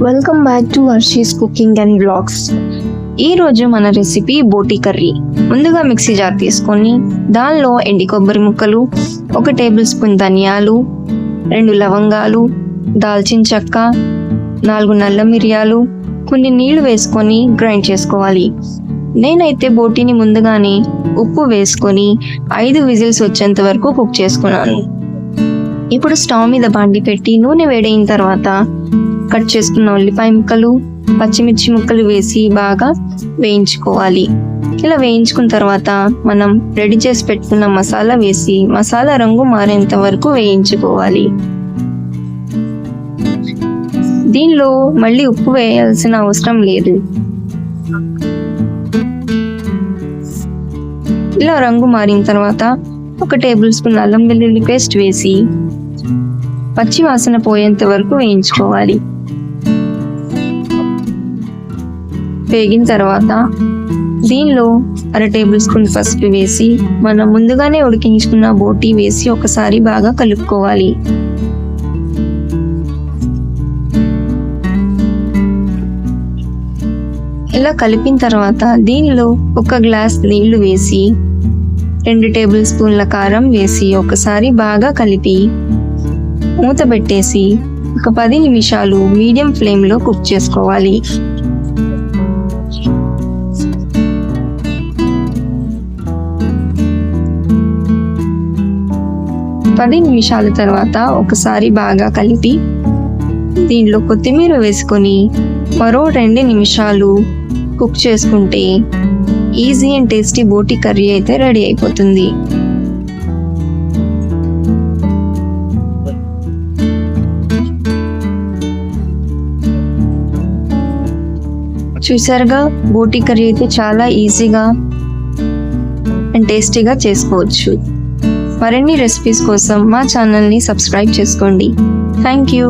Welcome back to Varshi's cooking and blogs. ఈ రోజు మన రెసిపీ బోటీ కర్రీ. ముందుగా మిక్సీ జార్ తీసుకొని దానిలో ఎండి కొబ్బరి ముక్కలు, 1 టేబుల్ స్పూన్ ధనియాలు, 2 లవంగాలు, దాల్చిన చెక్క, 4 నల్ల మిరియాలు, కొన్ని నీళ్లు వేసుకొని గ్రైండ్ చేసుకోవాలి. నేనైతే బోటీని ముందుగానే ఉప్పు వేసుకొని 5 విజిల్స్ వచ్చేంత వరకు కుక్ చేసుకున్నాను. ఇప్పుడు స్టవ్ మీద బాండి పెట్టి నూనె వేడైన తర్వాత కట్ చేసుకున్న ఉల్లిపాయ ముక్కలు, పచ్చిమిర్చి ముక్కలు వేసి బాగా వేయించుకోవాలి. ఇలా వేయించుకున్న తర్వాత మనం రెడీ చేసి పెట్టుకున్న మసాలా వేసి మసాలా రంగు మారేంత వరకు వేయించుకోవాలి. దీనిలో మళ్ళీ ఉప్పు వేయాల్సిన అవసరం లేదు. ఇలా రంగు మారిన తర్వాత 1 టేబుల్ స్పూన్ అల్లం వెల్లుల్లి పేస్ట్ వేసి పచ్చి వాసన పోయేంత వరకు వేయించుకోవాలి. వేగిన తర్వాత దీనిలో 1/2 టేబుల్ స్పూన్ పసుపు వేసి మనం ముందుగానే ఉడికించుకున్న బోటీ వేసి ఒకసారి బాగా కలుపుకోవాలి. ఇలా కలిపిన తర్వాత దీనిలో 1 గ్లాస్ నీళ్లు వేసి 2 టేబుల్ స్పూన్ల కారం వేసి ఒకసారి బాగా కలిపి మూత పెట్టేసి ఒక 10 నిమిషాలు మీడియం ఫ్లేమ్లో కుక్ చేసుకోవాలి. 10 నిమిషాల తర్వాత ఒకసారి బాగా కలిపి దీనిలో కొత్తిమీర వేసుకొని మరో 2 నిమిషాలు కుక్ చేసుకుంటే easy and tasty boti curry అయితే రెడీ అయిపోతుంది. చూసారుగా, బోటీ కర్రీ అయితే చాలా ఈజీగా అండ్ టేస్టీగా చేసుకోవచ్చు. మరిన్ని రెసిపీస్ కోసం మా ఛానల్ని సబ్స్క్రైబ్ చేసుకోండి. Thank you.